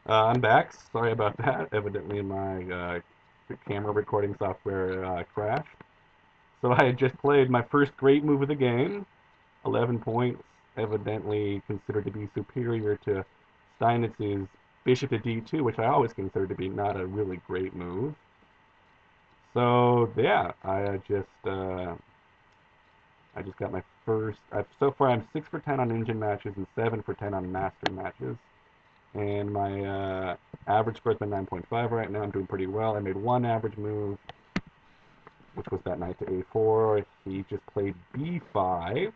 I'm back. Sorry about that. Evidently, my camera recording software crashed. So I had just played my first great move of the game. 11 points, evidently considered to be superior to Steinitz's bishop to d2, which I always considered to be not a really great move. So yeah, I just got my first. So far, I'm 6 for 10 on engine matches and 7 for 10 on master matches. And my average score's been 9.5 right now. I'm doing pretty well. I made one average move, which was that knight to a4. He just played b5.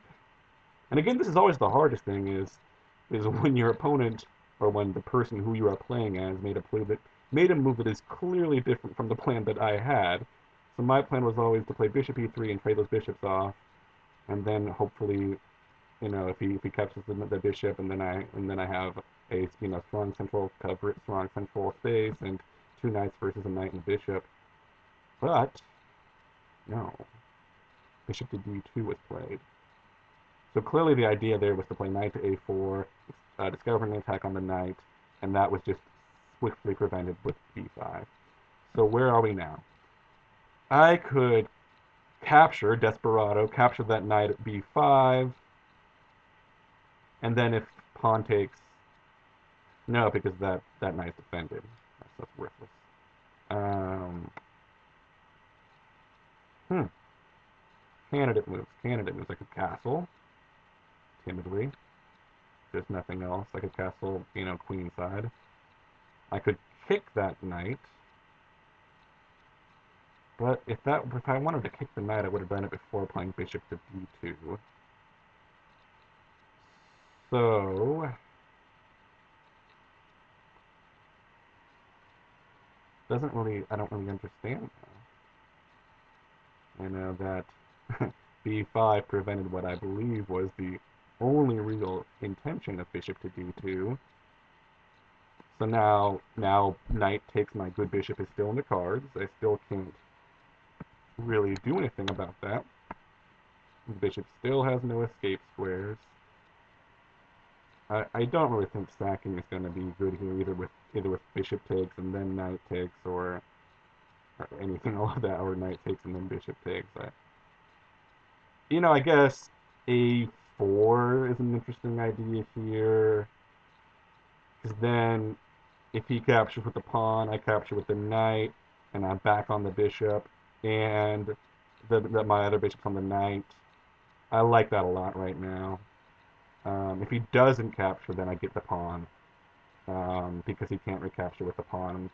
And again, this is always the hardest thing is when your opponent or when the person who you are playing as made a move that is clearly different from the plan that I had. So my plan was always to play bishop e3 and trade those bishops off, and then hopefully, if he captures the bishop, and then I have a strong central cover, strong central space, and two knights versus a knight and a bishop. But no, bishop to d2 was played. So clearly the idea there was to play knight to a4, discover an attack on the knight, and that was just swiftly prevented with b5. So where are we now? I could capture that knight at b5, and then if pawn takes, no, because that knight's defended. That's worthless. Um, hmm. Candidate moves. I could castle timidly. There's nothing else. I could castle, queen side. I could kick that knight, but if I wanted to kick the knight, I would have done it before playing bishop to d2. So I don't really understand now. I know that b5 prevented what I believe was the only real intention of bishop to d2. So now knight takes my good bishop is still in the cards. I still can't really do anything about that. The bishop still has no escape squares. I don't really think sacking is going to be good here either with bishop takes and then knight takes or anything like that, or knight takes and then bishop takes. I guess a4 is an interesting idea here, because then if he captures with the pawn, I capture with the knight, and I'm back on the bishop, and my other bishop's on the knight. I like that a lot right now. If he doesn't capture, then I get the pawn, because he can't recapture with the pawn,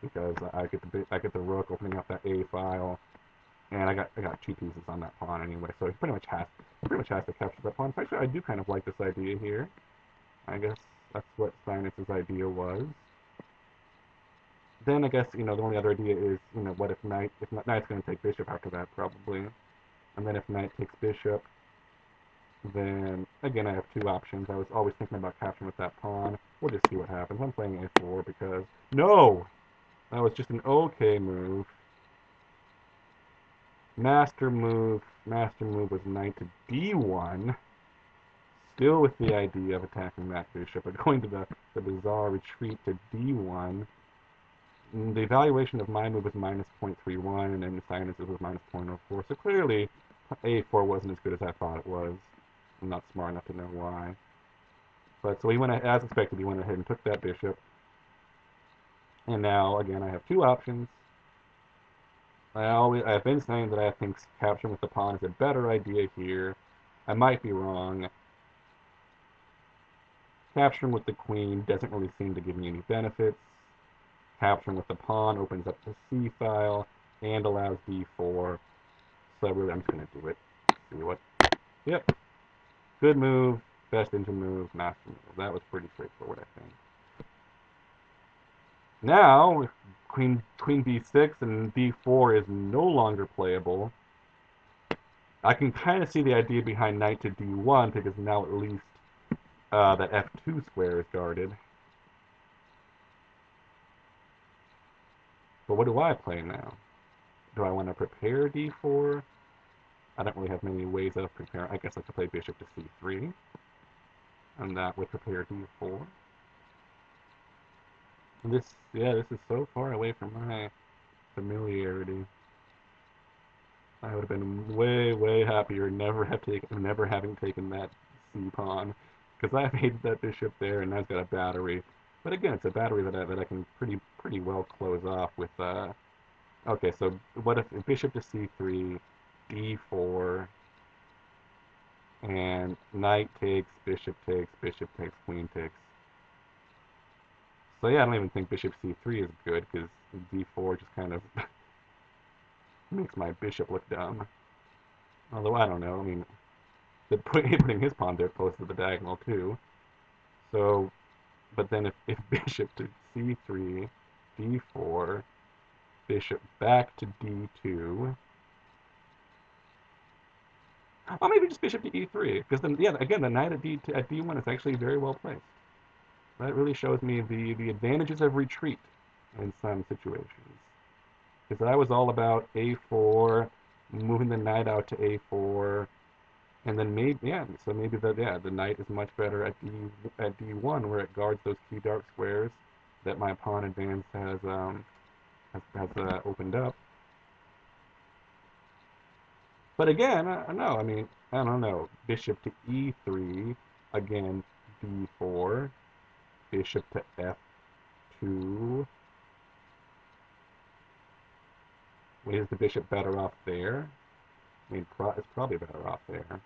because I get the rook opening up that a file, and I got two pieces on that pawn anyway. So he pretty much has to capture that pawn. Actually, I do kind of like this idea here. I guess that's what Steinitz's idea was. Then I guess the only other idea is what if knight's going to take bishop after that probably, and then if knight takes bishop, then again I have two options. I was always thinking about capturing with that pawn. We'll just see what happens. I'm playing a4 because no, that was just an okay move. Master move was knight to d1, still with the idea of attacking that bishop, but going to the bizarre retreat to d1. The evaluation of my move was minus 0.31, and Steinitz was minus 0.04. So clearly, a4 wasn't as good as I thought it was. I'm not smart enough to know why. But so as expected, he went ahead and took that bishop. And now, again, I have two options. I've been saying that I think capturing with the pawn is a better idea here. I might be wrong. Capturing with the queen doesn't really seem to give me any benefits. Capturing with the pawn opens up the c file and allows d4. So really, I'm just going to do it. See what? Yep. Good move. Best engine move. Master move. That was pretty straightforward, I think. Now, queen b6 and d4 is no longer playable. I can kind of see the idea behind knight to d1 because now at least that f2 square is guarded. But what do I play now? Do I want to prepare d4? I don't really have many ways of preparing. I guess I could play bishop to c3, and that would prepare d4. This is so far away from my familiarity. I would have been way, way happier never having taken that C pawn, because I made that bishop there, and now it's got a battery. But again, it's a battery that I can pretty well close off with. Okay, so what if bishop to C3, D4, and knight takes, bishop takes, queen takes. So yeah, I don't even think bishop C3 is good because D4 just kind of makes my bishop look dumb. Although I don't know. I mean, putting his pawn there close to the diagonal too. So, but then if bishop to c3, d4, bishop back to d2, or maybe just bishop to e3, because then yeah, again the knight at d1 is actually very well placed. That really shows me the advantages of retreat in some situations. Because I was all about a4, moving the knight out to a4, and then maybe yeah, so maybe the knight is much better at d1 where it guards those key dark squares that my pawn advance has opened up. But again, no, I mean I don't know. Bishop to e3 again, d4, bishop to f2. Is the bishop better off there? I mean, it's probably better off there. I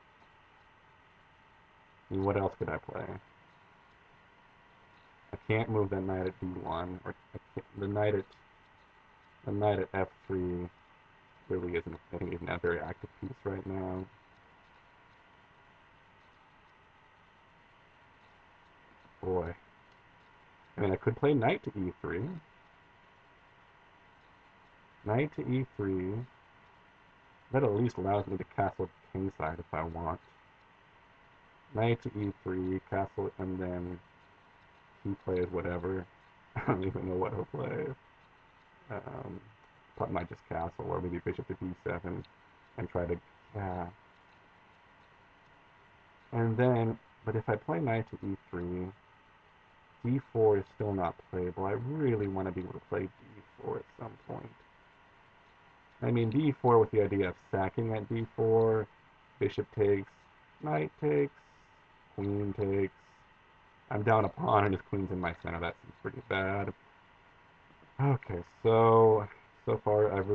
mean, what else could I play? I can't move that knight at d1, or the knight at f3 really isn't, I think, isn't a very active piece right now. Boy, I mean, I could play knight to e3, knight to e3. That at least allows me to castle kingside if I want. Knight to e3, castle, and then he plays whatever. I don't even know what he'll play. Um, might just castle, or maybe bishop to d7 and try to, yeah. And then, but if I play knight to e3, d4 is still not playable. I really want to be able to play d4 at some point. I mean, d4 with the idea of sacking at d4, bishop takes, knight takes, queen takes. I'm down a pawn and his queen's in my center. That seems pretty bad. Okay, so far I've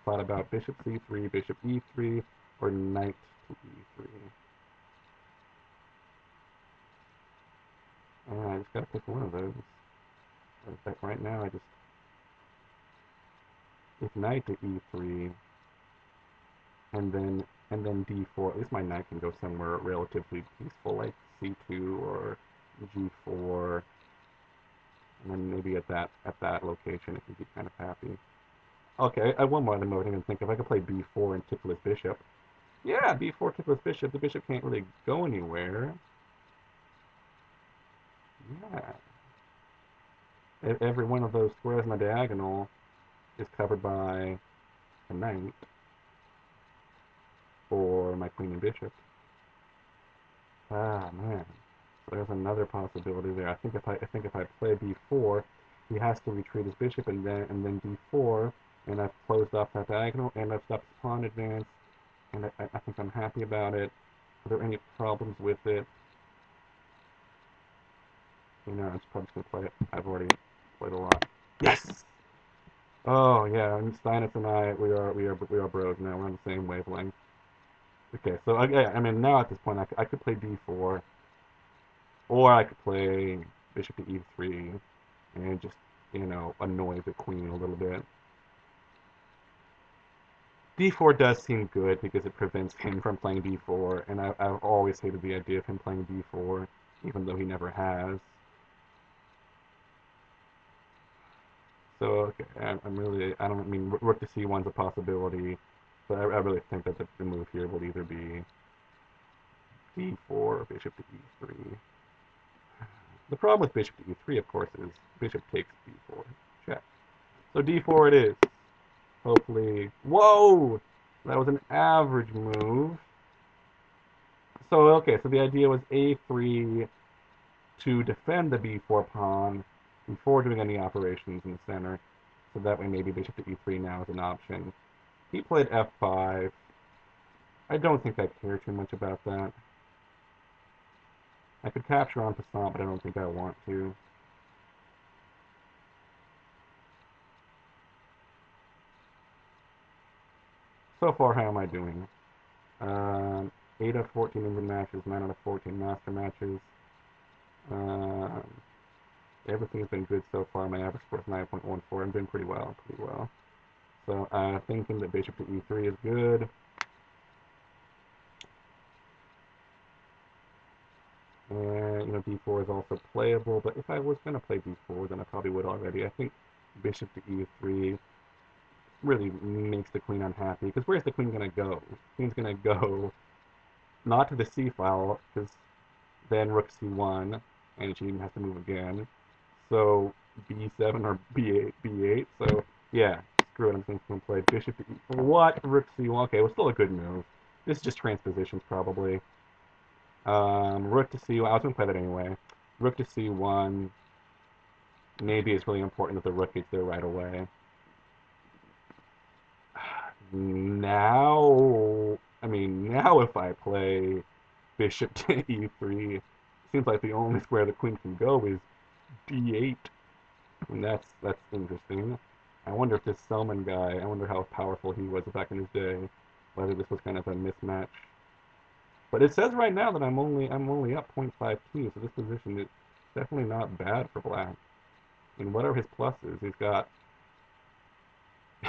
thought about bishop c3, bishop e3, or knight to e3. And I just gotta pick one of those. Like right now, I just if knight to e3, and then d4. At least my knight can go somewhere relatively peaceful, like c2 or g4, and then maybe at that location it can be kind of happy. Okay, I have one more other move I didn't even think of. I could play b4 and tickle his bishop. Yeah, b4 tickle his bishop. The bishop can't really go anywhere. Yeah, every one of those squares in the diagonal is covered by a knight or my queen and bishop. Ah man, so there's another possibility there. I think if I play b4, he has to retreat his bishop and then d4, and I've closed off that diagonal and I've stopped his pawn advance, and I think I'm happy about it. Are there any problems with it? I'm just probably just gonna play it. I've already played a lot. Yes. Oh yeah, and Steinitz and I, we are bros now. We're on the same wavelength. Okay, so yeah, I mean now at this point I could play d4, or I could play bishop to e3 and just annoy the queen a little bit. D4 does seem good because it prevents him from playing d4, and I've always hated the idea of him playing d4, even though he never has. So okay, I don't mean rook to c1's a possibility, but I really think that the move here will either be d4 or bishop to e3. The problem with bishop to e3, of course, is bishop takes b4, check. So d4 it is. Hopefully, whoa, that was an average move. So okay, so the idea was a3 to defend the b4 pawn, before doing any operations in the center. So that way maybe bishop to e3 now is an option. He played f5. I don't think I care too much about that. I could capture en passant, but I don't think I want to. So far, how am I doing? 8 out of 14 Indian matches, 9 out of 14 master matches. Uh, Everything's been good so far. My average score is 9.14. I'm doing pretty well, pretty well. So thinking that bishop to e3 is good. And, d4 is also playable, but if I was going to play d4, then I probably would already. I think bishop to e3 really makes the queen unhappy, because where's the queen going to go? The queen's going to go not to the c file, because then rook c1, and she has to move again. So b7 or b8, b8. So yeah, screw it. I'm just going to play bishop to e. What? Rook c1. Okay, it was still a good move. This is just transpositions probably. Rook to c1. I was going to play that anyway. Rook to c1. Maybe it's really important that the rook gets there right away. Now if I play bishop to e3, it seems like the only square the queen can go is d8. And that's interesting. I wonder if this Selman guy, I wonder how powerful he was back in his day, whether this was kind of a mismatch. But it says right now that I'm only up 0.5 keys, so this position is definitely not bad for black. And what are his pluses? He's got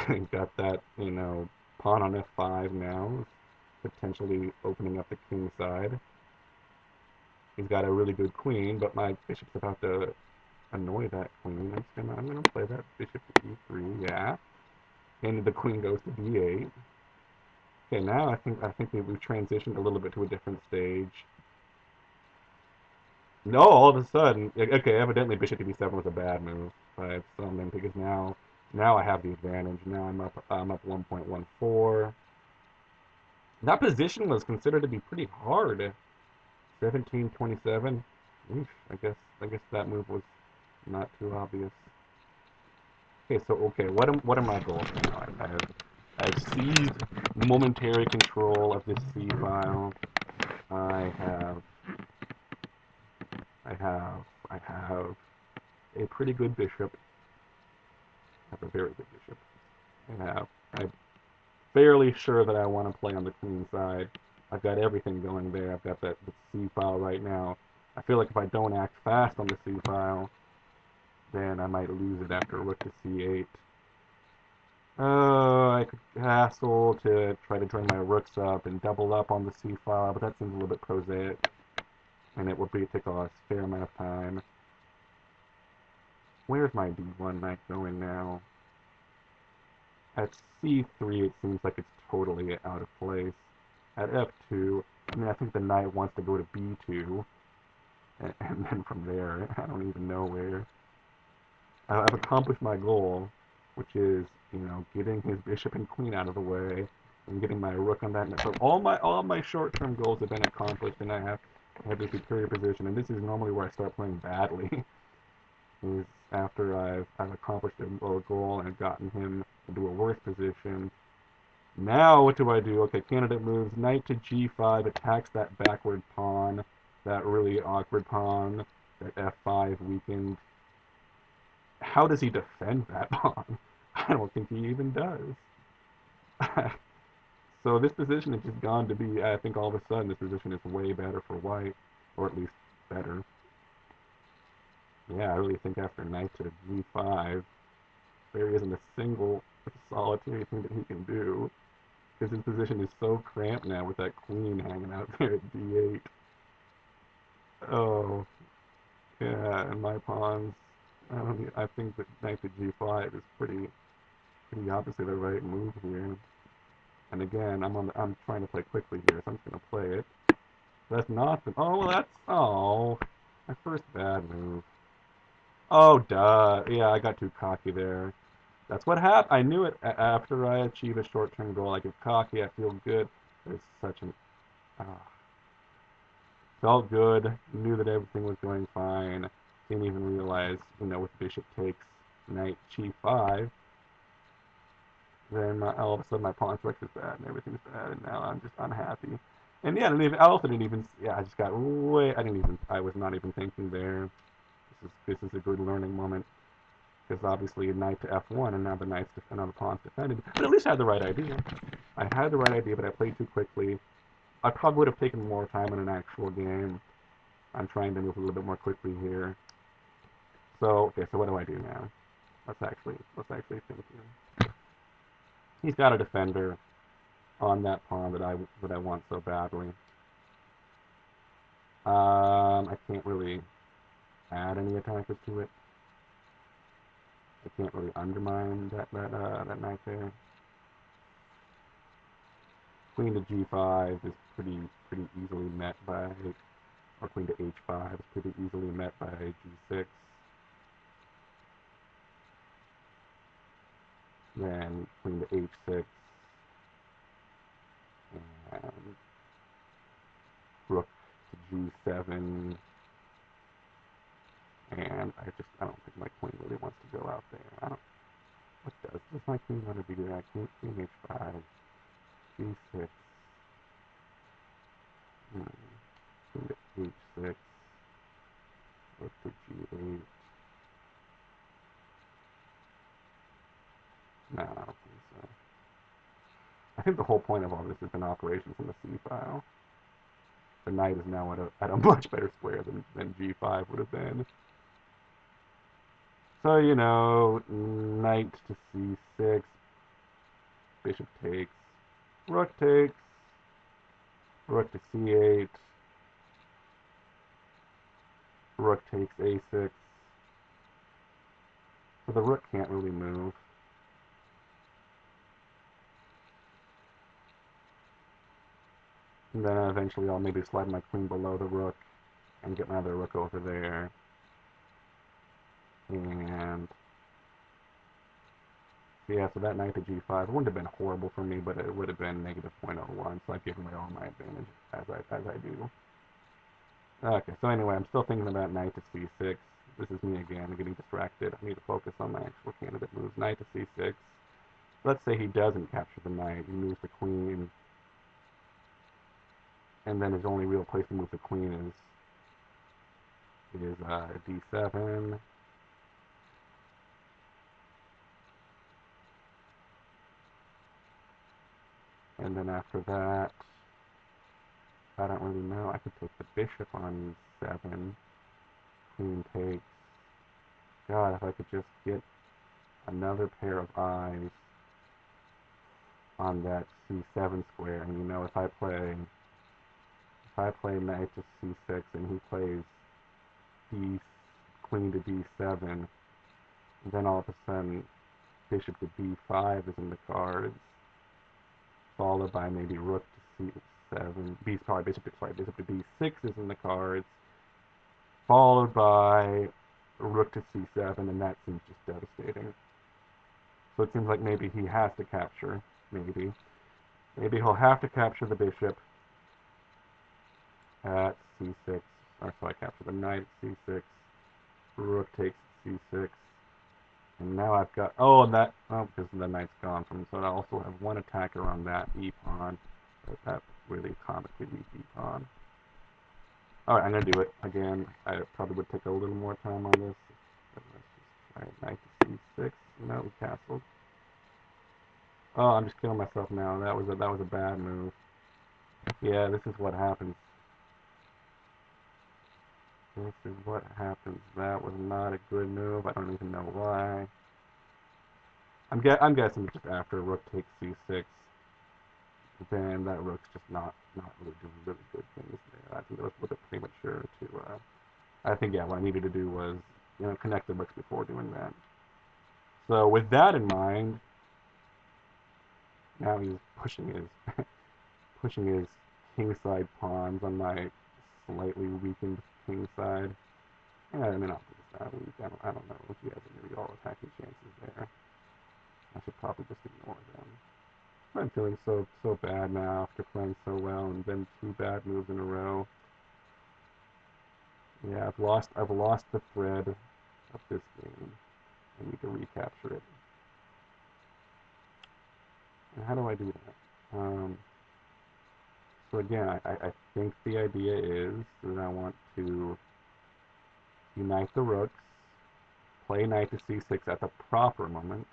he's got that, pawn on f5 now, potentially opening up the king side. He's got a really good queen, but my bishop's about to annoy that queen. I'm gonna play that bishop to e3, yeah. And the queen goes to d8. Okay, now I think we've transitioned a little bit to a different stage. No, all of a sudden, okay, evidently bishop to b7 was a bad move by Selman, because now I have the advantage. Now I'm up 1.14. That position was considered to be pretty hard. 17-27. Oof, I guess that move was not too obvious. Okay, what are my goals now? I've seized momentary control of this C file. I have I have I have a pretty good bishop. I have a very good bishop. I'm fairly sure that I want to play on the queen side. I've got everything going there. I've got the C file right now. I feel like if I don't act fast on the C file, then I might lose it after rook to c8. I could castle to try to join my rooks up and double up on the c file, but that seems a little bit prosaic, and it would take a fair amount of time. Where's my d1 knight going now? At c3, it seems like it's totally out of place. At f2, I think the knight wants to go to b2, and then from there, I don't even know where. I've accomplished my goal, which is, getting his bishop and queen out of the way and getting my rook on that. So all my short-term goals have been accomplished, and I have this superior position. And this is normally where I start playing badly, is after I've accomplished a goal and gotten him into a worse position. Now what do I do? Okay, candidate moves. Knight to g5 attacks that backward pawn, that really awkward pawn that f5 weakened. How does he defend that pawn? I don't think he even does. So this position has just gone to be, I think all of a sudden this position is way better for white, or at least better. Yeah, I really think after knight to g5, there isn't a single solitary thing that he can do, because his position is so cramped now with that queen hanging out there at d8. Oh, yeah, and my pawns, I think that knight to g5 is pretty obviously the right move here. And again, I'm trying to play quickly here, so I'm just gonna play it. That's not the. Oh, well, my first bad move. Oh, duh. Yeah, I got too cocky there. That's what happened. I knew it after I achieve a short-term goal. I get cocky. I feel good. It's such an. Uh, Felt good. Knew that everything was going fine. Didn't even realize, with bishop takes knight g5, then all of a sudden my pawn selection's bad and everything's bad, and now I'm just unhappy. And yeah, I also didn't even, yeah, I just got way, I was not even thinking there. This is a good learning moment, because obviously knight to f1, and now the pawn's defended. But at least I had the right idea. I had the right idea, but I played too quickly. I probably would have taken more time in an actual game. I'm trying to move a little bit more quickly here. So, okay, so what do I do now? Let's actually think here. He's got a defender on that pawn that I want so badly. I can't really add any attackers to it. I can't really undermine that knight there. Queen to g5 is pretty easily met by, or queen to h5 is pretty easily met by g6. Then queen to h6, and rook to g7, and I don't think my queen really wants to go out there. What does my queen want to do there? Queen h5, g6, queen to h6, rook to g8. No, I don't think so. I think the whole point of all this has been operations in the c file. The knight is now at a much better square than g5 would have been. So, knight to c6, bishop takes, rook takes, rook to c8, rook takes a6. So the rook can't really move. And then eventually I'll maybe slide my queen below the rook and get my other rook over there. And yeah, so that knight to g5 wouldn't have been horrible for me, but it would have been negative 0.01, so I've given away all my advantage as I do. Okay, so anyway, I'm still thinking about knight to c6. This is me again, getting distracted. I need to focus on my actual candidate moves. Knight to c6. Let's say he doesn't capture the knight. He moves the queen, and then his only real place to move the queen is d7. And then after that, I don't really know. I could take the bishop on e7. Queen takes. God, if I could just get another pair of eyes on that c7 square. And if I play knight to c6 and he plays queen to d7, then all of a sudden bishop to b5 is in the cards, followed by maybe rook to c7. Bishop to d6 is in the cards, followed by rook to c7, and that seems just devastating. So it seems like maybe he has to capture. Maybe he'll have to capture the bishop at c6. Or so I capture the knight at c6. Rook takes c6. And now I've got, because the knight's gone from me, so I also have one attacker on that e-pawn. That really comically weak e-pawn. Alright, I'm going to do it. Again, I probably would take a little more time on this. Let's just try knight to c6. No, we castled. Oh, I'm just killing myself now. That was a bad move. Yeah, this is what happens. This is what happens. That was not a good move. I don't even know why. I'm guessing just after rook takes c6, then that rook's just not really doing really good things there. I think that was a little bit premature to. I think yeah, what I needed to do was connect the rooks before doing that. So with that in mind, now he's pushing his kingside pawns on my slightly weakened king side. Yeah, I mean, not that weak. I don't know if he has any real attacking chances there. I should probably just ignore them. I'm feeling so bad now after playing so well and then two bad moves in a row. Yeah, I've lost the thread of this game. I need to recapture it. And how do I do that? So again, I think the idea is that I want to unite the rooks, play knight to c6 at the proper moment,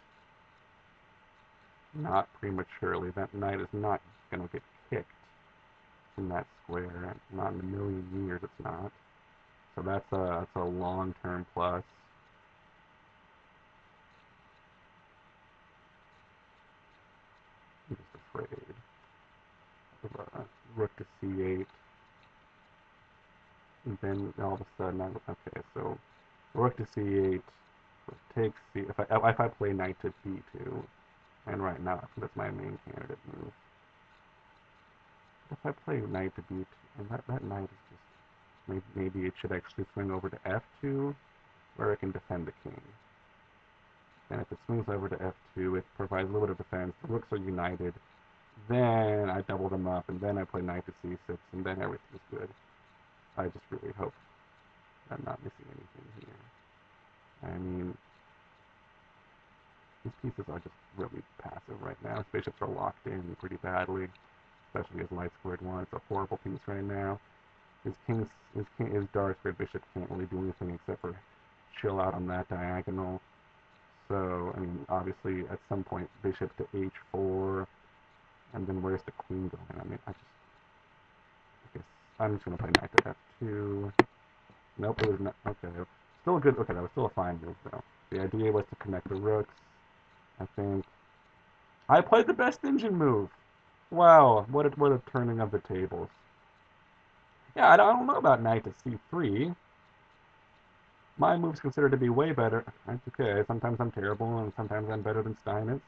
not prematurely. That knight is not going to get kicked in that square. Not in a million years, it's not. So that's a long-term plus. I'm just afraid of rook to c8. And then all of a sudden, okay, so rook to c8, rook takes c. If I play knight to b2, and right now that's my main candidate move. If I play knight to b2, and that knight is just maybe it should actually swing over to f2, where it can defend the king. And if it swings over to f2, it provides a little bit of defense. The rooks are united. Then I double them up, and then I play knight to c6, and then everything's good. I just really hope I'm not missing anything here. I mean, these pieces are just really passive right now. His bishops are locked in pretty badly, especially his light squared one. It's a horrible piece right now. His dark squared bishop can't really do anything except for chill out on that diagonal. So, I mean, obviously, at some point, bishop to h4, and then where's the queen going? I mean, I guess I'm just going to play knight to f2. Nope, it was not. Okay, still a good. Okay, that was still a fine move though. The idea was to connect the rooks. I think I played the best engine move. Wow, what a turning of the tables. Yeah, I don't know about knight to c3. My move's considered to be way better. That's okay. Sometimes I'm terrible, and sometimes I'm better than Steinitz.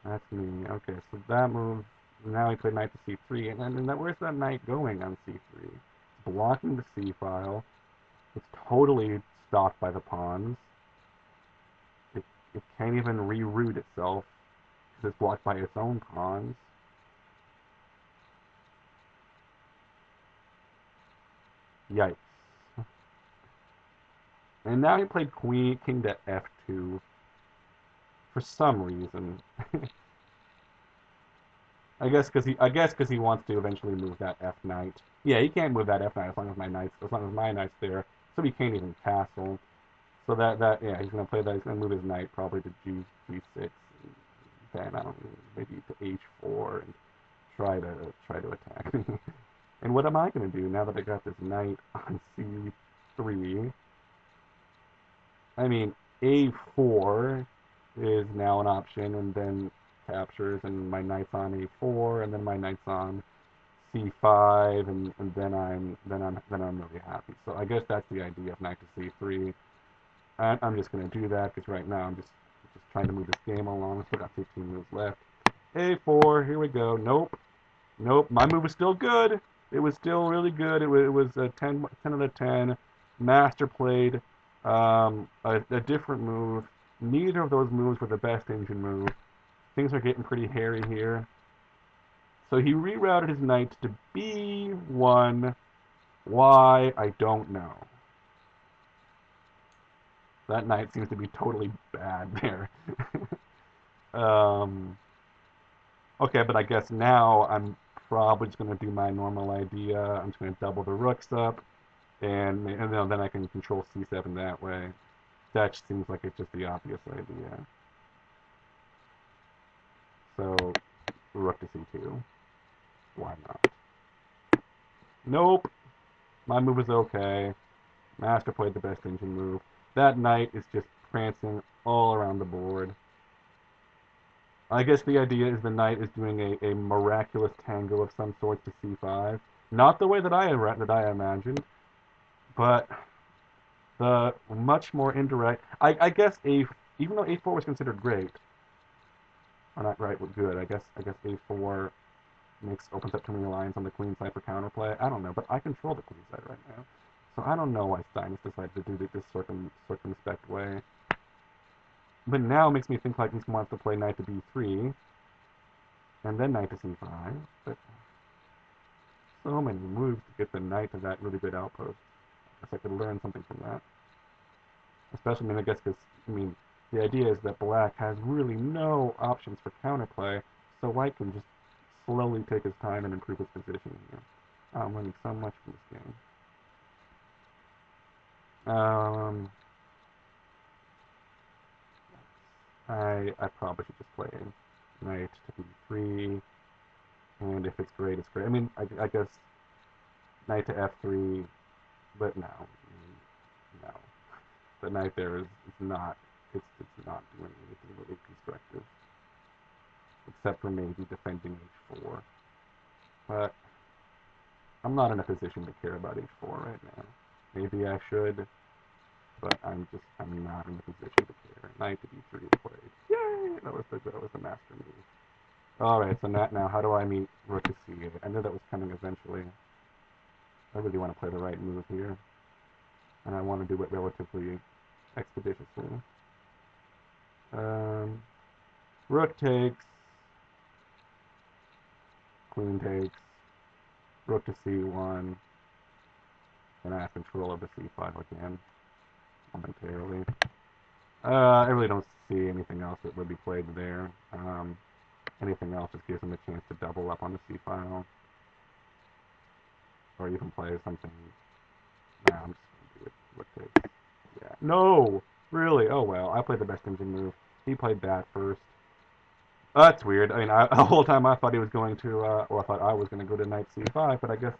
That's me. Okay, so that move. Now he played knight to c3, and where's that knight going on c3? It's blocking the c file. It's totally stopped by the pawns. It, it can't even reroute itself because it's blocked by its own pawns. Yikes. And now he played king to f2 for some reason. I guess because he wants to eventually move that f knight. Yeah, he can't move that f knight as long as my knight's there. So he can't even castle. So that yeah, he's gonna play that. He's gonna move his knight probably to g6. Then I don't know, maybe to h4 and try to attack me. And what am I gonna do now that I got this knight on c3? I mean, a4 is now an option, and then captures, and my knight's on a4, and then my knight's on c5, and then I'm really happy. So I guess that's the idea of knight to c3. I'm just gonna do that because right now I'm just trying to move this game along. Still got 15 moves left. a4, here we go. Nope, nope. My move was still good. It was still really good. It was a 10 out of 10. Master played a different move. Neither of those moves were the best engine move. Things are getting pretty hairy here. So he rerouted his knight to b1. Why? I don't know. That knight seems to be totally bad there. um, okay, but I guess now I'm probably just going to do my normal idea. I'm just going to double the rooks up, and then I can control c7 that way. That seems like it's just the obvious idea. So rook to c2. Why not? Nope. My move is okay. Master played the best engine move. That knight is just prancing all around the board. I guess the idea is the knight is doing a miraculous tango of some sort to c5. Not the way that I imagined, but the much more indirect. I guess even though a4 was considered great, or not right, but good. I guess a4 opens up too many lines on the queen side for counterplay. I don't know, but I control the queen side right now, so I don't know why Steinitz decided to do it this circumspect way. But now it makes me think like he wants to play knight to b3, and then knight to c5. But so many moves to get the knight to that really good outpost. guess I could learn something from that. Especially, I mean, I guess because, I mean, the idea is that black has really no options for counterplay, so white can just slowly take his time and improve his position here. I'm learning so much from this game. I probably should just play knight to b3, and if it's great, it's great. I mean, I guess knight to f3, but no, no. The knight there is not, it's not doing anything really constructive, except for maybe defending h4. But I'm not in a position to care about h4 right now. Maybe I should, but I'm not in a position to care. Knight to d3 is played. Yay! That was the master move. Alright, so now how do I meet rook to c8? I knew that was coming eventually. I really want to play the right move here. And I want to do it relatively expeditiously. Rook takes, queen takes, rook to c1, and I have control of the c5 again, momentarily. I really don't see anything else that would be played there. Anything else just gives him a chance to double up on the c-file. Or even play something. Nah, I'm just going to do it. Rook takes. Yeah. No! Really? Oh well. I played the best engine move. He played that first. That's weird. I mean, the whole time I thought he was going to, I thought I was going to go to knight c5, but I guess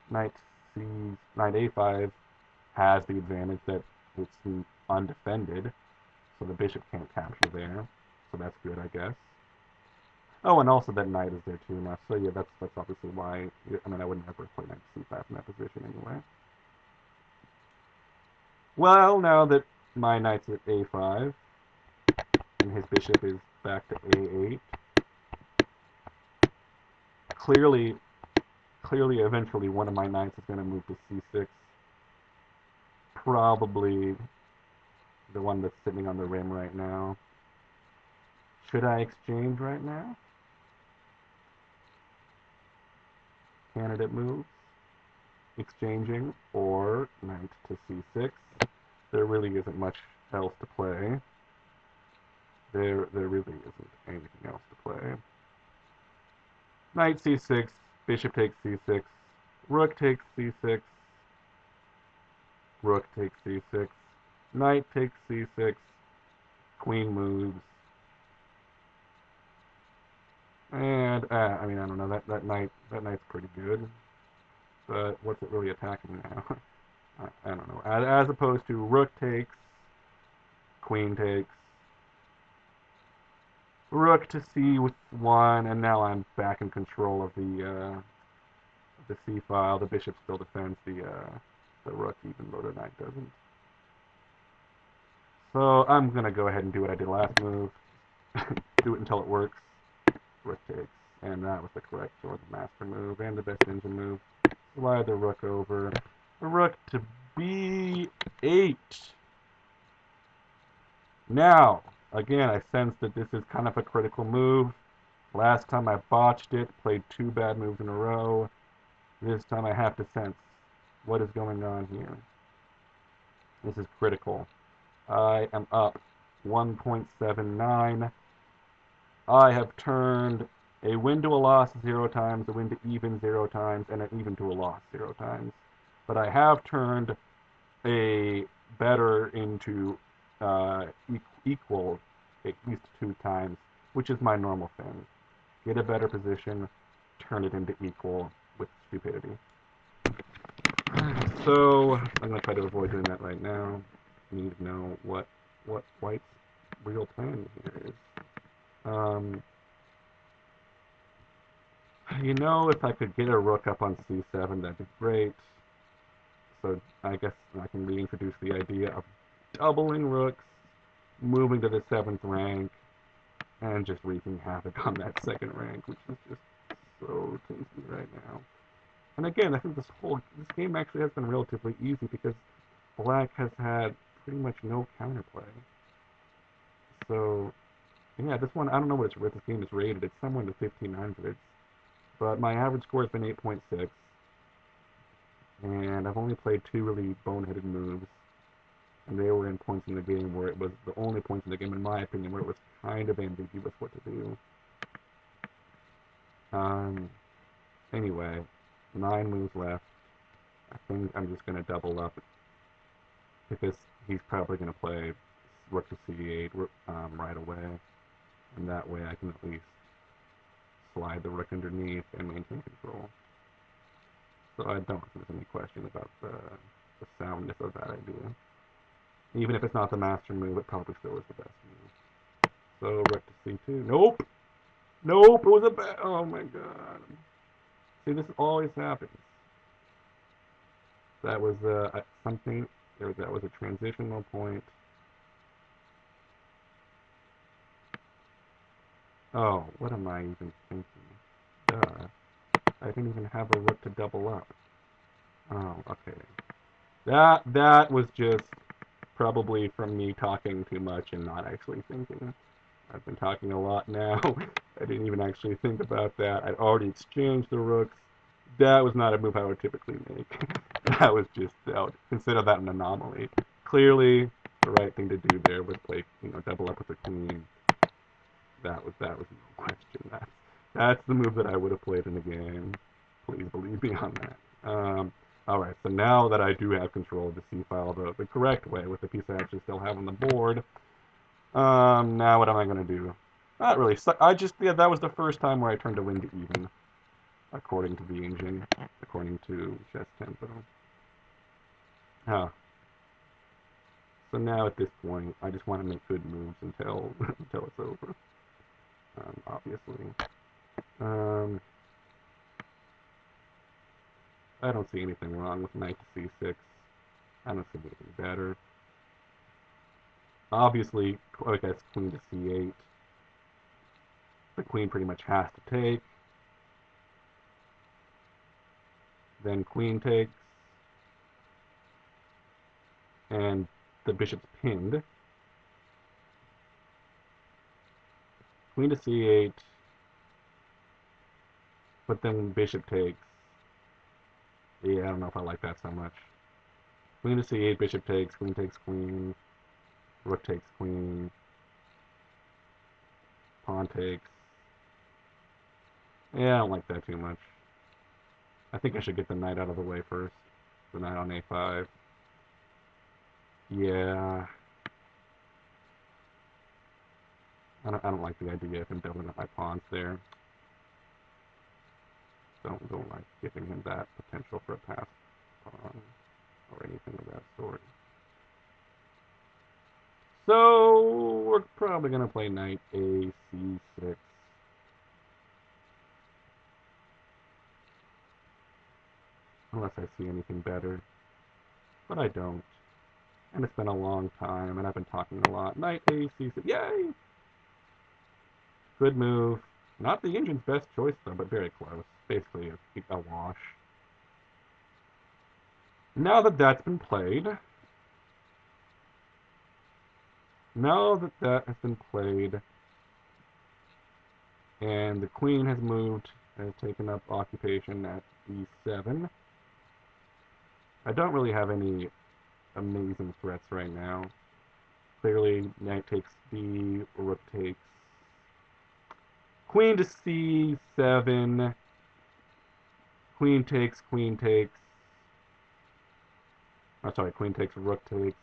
knight c, knight a5 has the advantage that it's undefended, so the bishop can't capture there. So that's good, I guess. Oh, and also that knight is there too now. So yeah, that's obviously why. I mean, I would never play knight c5 in that position anyway. Well, now that my knight's at a5 and his bishop is back to a8, clearly, eventually one of my knights is going to move to c6. Probably the one that's sitting on the rim right now. Should I exchange right now? Candidate moves, exchanging, or knight to c6. There really isn't much else to play. There really isn't anything else to play. Knight c6, bishop takes c6, rook takes c6, rook takes c6, knight takes c6, queen moves, and I mean, I don't know, that knight's pretty good, but what's it really attacking now? I don't know. As opposed to rook takes, queen takes, rook to c1, and now I'm back in control of the c file. The bishop still defends the rook, even though the knight doesn't. So I'm gonna go ahead and do what I did last move. Do it until it works. Rook takes, and that was the correct or the master move and the best engine move. Slide the rook over. Rook to b8. Now, again, I sense that this is kind of a critical move. Last time I botched it, played two bad moves in a row. This time I have to sense what is going on here. This is critical. I am up 1.79. I have turned a win to a loss 0 times, a win to even 0 times, and an even to a loss 0 times. But I have turned a better into equal at least 2 times, which is my normal thing. Get a better position, turn it into equal with stupidity. So I'm going to try to avoid doing that right now. I need to know what White's real plan here is. If I could get a rook up on c7, that'd be great. So I guess I can reintroduce the idea of doubling rooks, moving to the 7th rank, and just wreaking havoc on that 2nd rank, which is just so tasty right now. And again, I think this game actually has been relatively easy because black has had pretty much no counterplay. So yeah, this one, I don't know what this game is rated. It's somewhere in the 1500s. But my average score has been 8.6. And I've only played two really boneheaded moves, and they were in points in the game where it was the only points in the game, in my opinion, where it was kind of ambiguous what to do. Um, anyway, 9 moves left. I think I'm just going to double up because he's probably going to play rook to c8 right away, and that way I can at least slide the rook underneath and maintain control. So I don't think there's any question about the soundness of that idea. Even if it's not the master move, it probably still is the best move. So rook to c2. Nope! Nope! It was a bad... Oh my god. See, this always happens. That was something... That was a transitional point. Oh, what am I even thinking? Duh. I didn't even have a rook to double up. Oh, okay. That was just probably from me talking too much and not actually thinking. I've been talking a lot now. I didn't even actually think about that. I'd already exchanged the rooks. That was not a move I would typically make. That was just, I would consider that an anomaly. Clearly, the right thing to do there was play, double up with the queen. That was no question. That's the move that I would have played in the game. Please believe me on that. All right, so now that I do have control of the C file the correct way, with the piece I actually still have on the board, now what am I gonna do? Not really. That was the first time where I turned a win to even, according to the engine, according to Chess Tempo. Huh. So now at this point, I just want to make good moves until until it's over. Obviously. Um, I don't see anything wrong with knight to c6. I don't see anything better. Obviously, like that's queen to c8. The queen pretty much has to take. Then queen takes. And the bishop's pinned. Queen to c8. But then bishop takes. Yeah, I don't know if I like that so much. Queen to c8, bishop takes queen, rook takes queen, pawn takes. Yeah, I don't like that too much. I think I should get the knight out of the way first. The knight on a5. Yeah, I don't like the idea of him doubling up my pawns there. Don't like giving him that potential for a pass pawn or anything of that sort. So we're probably gonna play knight a6. Unless I see anything better. But I don't. And it's been a long time, and I've been talking a lot. Knight a6. Yay! Good move. Not the engine's best choice, though, but very close. Basically a wash. Now that that's been played, and the queen has moved, has taken up occupation at e7, I don't really have any amazing threats right now. Clearly, knight takes b, rook takes queen to c7, queen takes. Oh, sorry, queen takes, rook takes.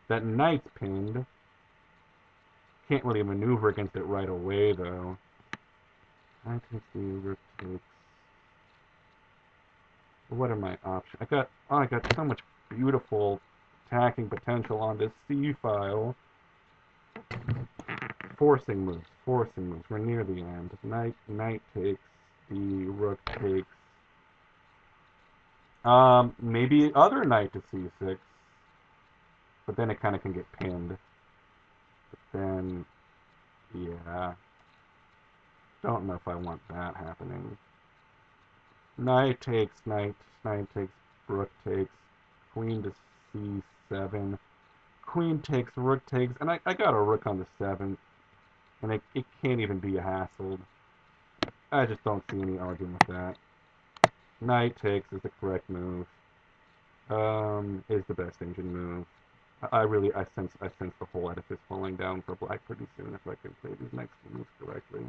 That knight's pinned. Can't really maneuver against it right away, though. Knight takes the rook takes. What are my options? I got so much beautiful attacking potential on this C file. Forcing moves, forcing moves. We're near the end. Knight takes the rook takes. Maybe other knight to c6, but then it kind of can get pinned. But then, yeah, don't know if I want that happening. Knight takes, rook takes, queen to c7, queen takes, rook takes, and I got a rook on the 7, and it can't even be hassled. I just don't see any argument with that. Knight takes is the correct move. is the best engine move. I sense the whole edifice falling down for black pretty soon if I can play these next moves correctly.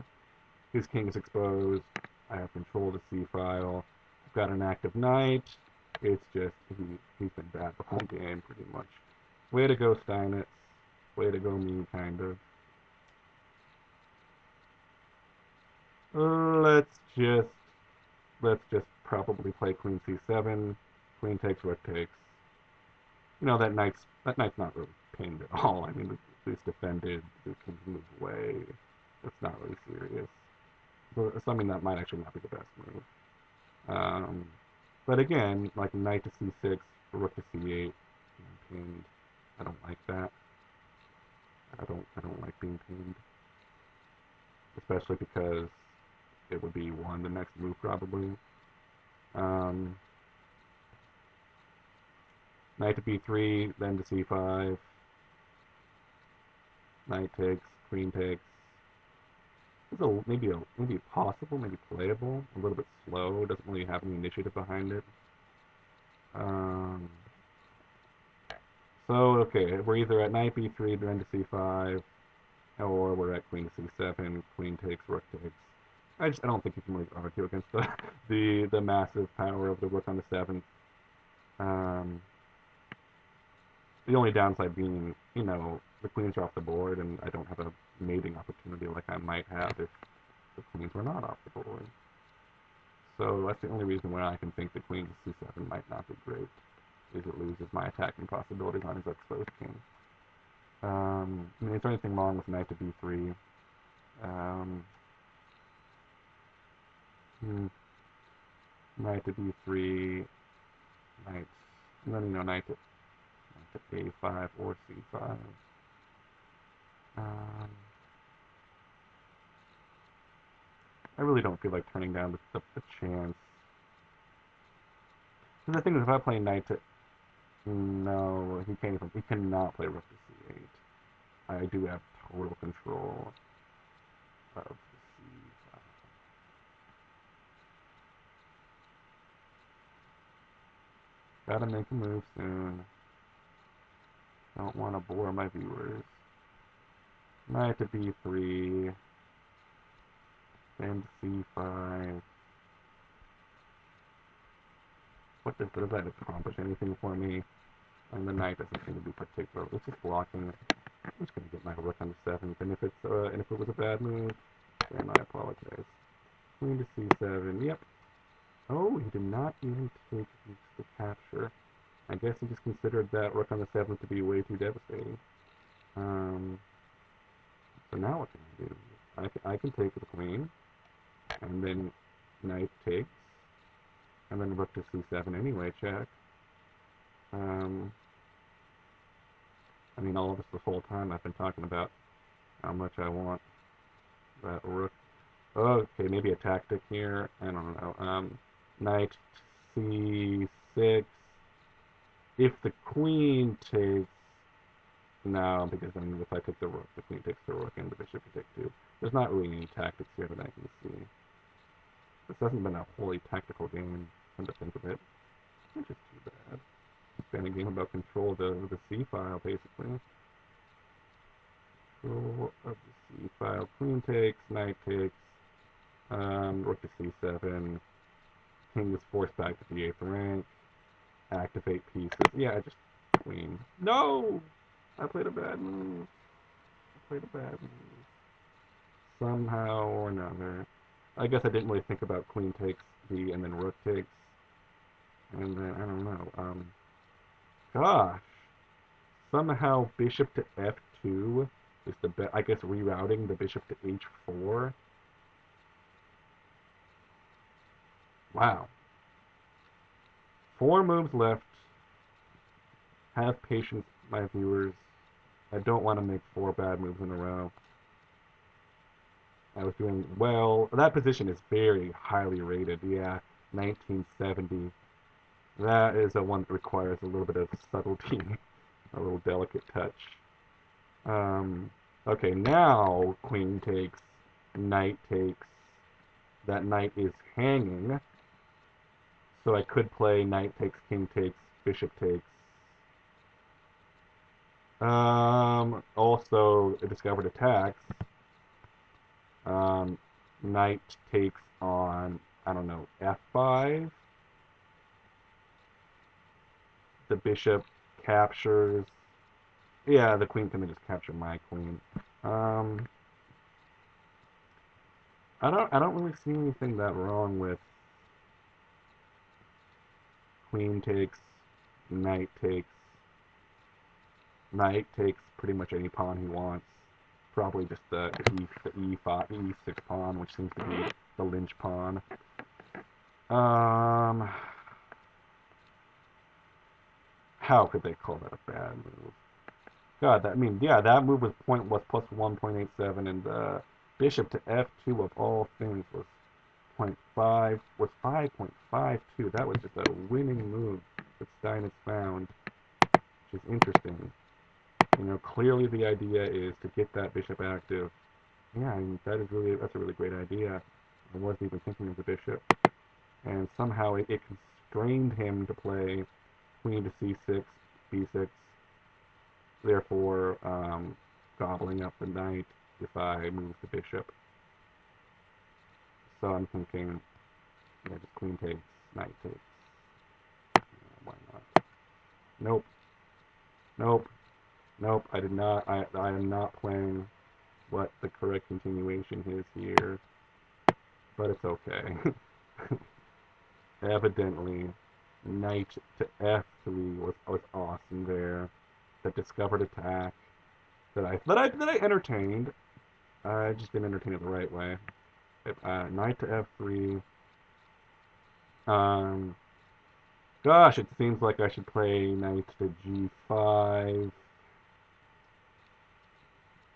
His king is exposed. I have control of the c-file. I've got an active knight. It's just he's been bad the whole game pretty much. Way to go, Steinitz. Way to go, me, kind of. Let's just let's just probably play queen c7. Queen takes, rook takes. That knight's not really pinned at all. I mean, it's defended. The king moves away. It's not really serious. So I mean, that might actually not be the best move. Um, but again, like knight to c6, rook to c8, pinned. I don't like that. I don't like being pinned, especially because it would be one the next move probably. Um, Knight to b3, then to c5. Knight takes, queen takes. It's maybe possible, maybe playable. A little bit slow. Doesn't really have any initiative behind it. Um, so okay, we're either at knight b3, then to c5, or we're at queen to c7. Queen takes, rook takes. I don't think you can really argue against the massive power of the rook on the seventh. Um, the only downside being, the queens are off the board, and I don't have a mating opportunity like I might have if the queens were not off the board. So that's the only reason why I can think the queen to c7 might not be great, is it loses my attacking possibilities on his exposed king. I mean, is there anything wrong with knight to b3? Um, hmm, Knight to b3, knight, no, knight to a5 or c5. Um, I really don't feel like turning down the chance. Because the thing is, if I play knight to... No, he can't even... He cannot play rook to c8. I do have total control of the c5. Gotta make a move soon. Don't want to bore my viewers. Knight to b3, then c5. Does that accomplish anything for me? And the knight doesn't seem to be particular. It's just blocking. I'm just gonna get my rook on the seventh, and if it was a bad move, then I apologize. Queen to c7. Yep. Oh, he did not even take the capture. I guess he just considered that rook on the seventh to be way too devastating. Um, so now what can I do? I can take the queen, and then knight takes, and then rook to c7 anyway, check. Um, I mean, all of this whole time I've been talking about how much I want that rook. Okay, maybe a tactic here. I don't know. Knight c6. If the queen takes, no, because then if I take the rook, the queen takes the rook, and the bishop can take two. There's not really any tactics here that I can see. This hasn't been a wholly tactical game, come to think of it. Which is too bad. It's been a game about control of the C file, basically. Control of the C file. Queen takes, knight takes, rook to c7. King is forced back to the 8th rank. Activate pieces. Yeah, I just queen. No! I played a bad move. I played a bad move. Somehow or another. I guess I didn't really think about queen takes the and then rook takes. And then, I don't know. Gosh. Somehow bishop to f2 is the best. I guess rerouting the bishop to h4. Wow. 4 moves left. Have patience, my viewers. I don't want to make 4 bad moves in a row. I was doing well. That position is very highly rated. Yeah, 1970. That is a one that requires a little bit of subtlety, a little delicate touch. Um, okay, now queen takes, knight takes. That knight is hanging, so I could play knight takes, king takes, Bishop takes. Also, a discovered attacks. Um, Knight takes on, I don't know, f5. The bishop captures. Yeah, the queen can just capture my queen. Um, I don't really see anything that wrong with queen takes, knight takes. Knight takes pretty much any pawn he wants. Probably just the e5, e6 pawn, which seems to be the lynch pawn. Um, how could they call that a bad move? God, that, I mean, yeah, that move was plus 1.87, and bishop to f2 of all things was 5.52. That was just a winning move that Stein has found, which is interesting. Clearly the idea is to get that bishop active. Yeah, I mean, that's a really great idea. I wasn't even thinking of the bishop, and somehow it constrained him to play queen to c6, b6, therefore gobbling up the knight if I move the bishop. So I'm thinking, yeah, just queen takes, knight takes. Why not? Nope, nope, nope. I did not. I am not playing what the correct continuation is here, but it's okay. Evidently, knight to f3 was awesome there. That discovered attack that I entertained. I just didn't entertain it the right way. Knight to f3. Um, Gosh, it seems like I should play knight to g5.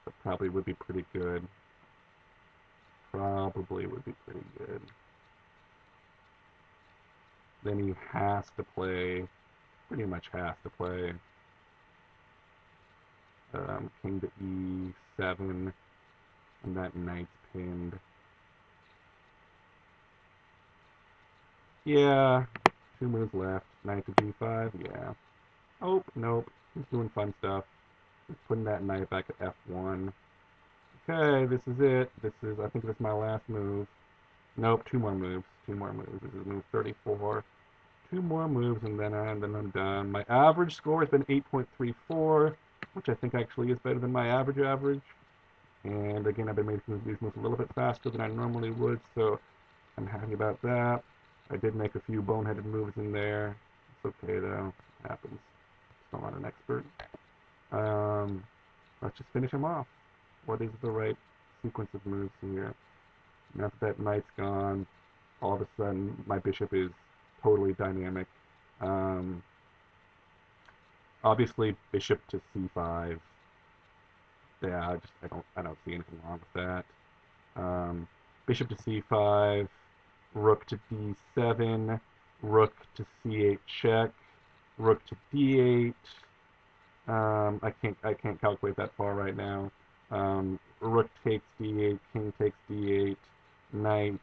That probably would be pretty good. Probably would be pretty good. Then he has to play, pretty much has to play king to e7, and that knight's pinned. Yeah, 2 moves left. Knight to g5, yeah. Oh, nope. He's doing fun stuff. He's putting that knight back at f1. Okay, this is it. I think this is my last move. Nope, 2 more moves. 2 more moves. This is move 34. 2 more moves and then I'm done. My average score has been 8.34, which I think actually is better than my average. And again, I've been making these moves a little bit faster than I normally would, so I'm happy about that. I did make a few boneheaded moves in there. It's okay though. It happens. Still not an expert. Um, let's just finish him off. What is the right sequence of moves here? Now that knight's gone, all of a sudden my bishop is totally dynamic. Um, Obviously bishop to c5. Yeah, I don't see anything wrong with that. Bishop to c5, rook to d7, rook to c8 check, rook to d8. I can't calculate that far right now. Rook takes d8, king takes d8, knight.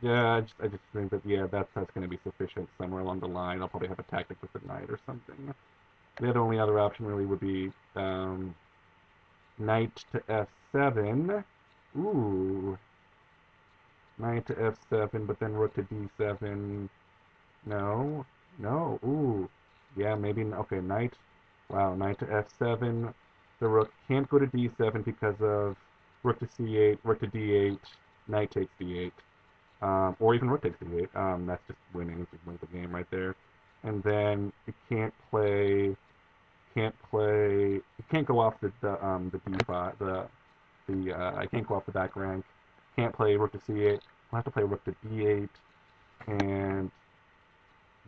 Yeah, I just think that yeah, that's going to be sufficient somewhere along the line. I'll probably have a tactic with the knight or something. The only other option really would be knight to f7. Ooh, knight to f7, but then rook to d7. No, no. Ooh, yeah, maybe. Okay, knight. Wow, knight to f7. The rook can't go to d7 because of rook to c8, rook to d8, knight takes d8. Or even rook takes d8. That's just winning. Just wins the game right there. And then it can't go off the d5, I can't go off the back rank. Can't play rook to c8. I'll have to play rook to d8, and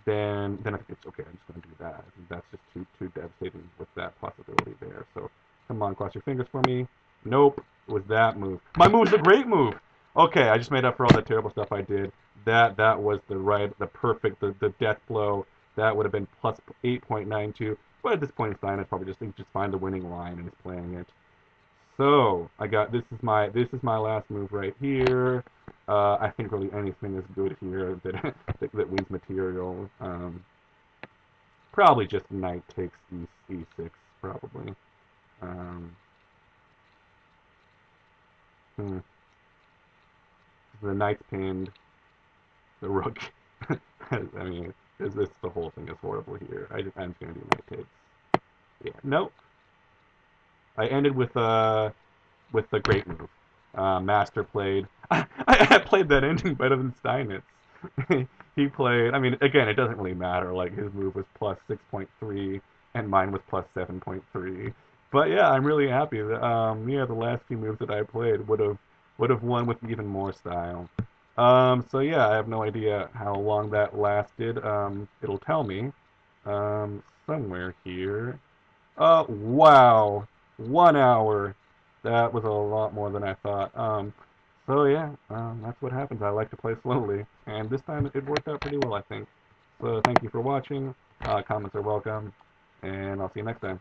then I think it's okay. I'm just going to do that. I think that's just too devastating with that possibility there. So come on, cross your fingers for me. Nope, it was that move. My move's a great move. Okay, I just made up for all that terrible stuff I did. That was the perfect, the death blow. That would have been plus 8.92. But at this point in time, I'd probably just find the winning line and just playing it. So I got this is my last move right here. I think really anything is good here that wins material. Probably just knight takes e6, probably. Um, hmm. The knight's pinned. The rook. I mean, the whole thing is horrible here. I'm just gonna do knight takes. Yeah. Nope. I ended with the great move. Master played. I played that ending better than Steinitz. He played. I mean, again, it doesn't really matter. Like his move was plus 6.3, and mine was plus 7.3. But yeah, I'm really happy that yeah, the last few moves that I played would have won with even more style. So yeah, I have no idea how long that lasted. It'll tell me somewhere here. Wow. 1 hour. That was a lot more than I thought. So yeah, that's what happens. I like to play slowly, and this time it worked out pretty well, I think. So thank you for watching. Comments are welcome, and I'll see you next time.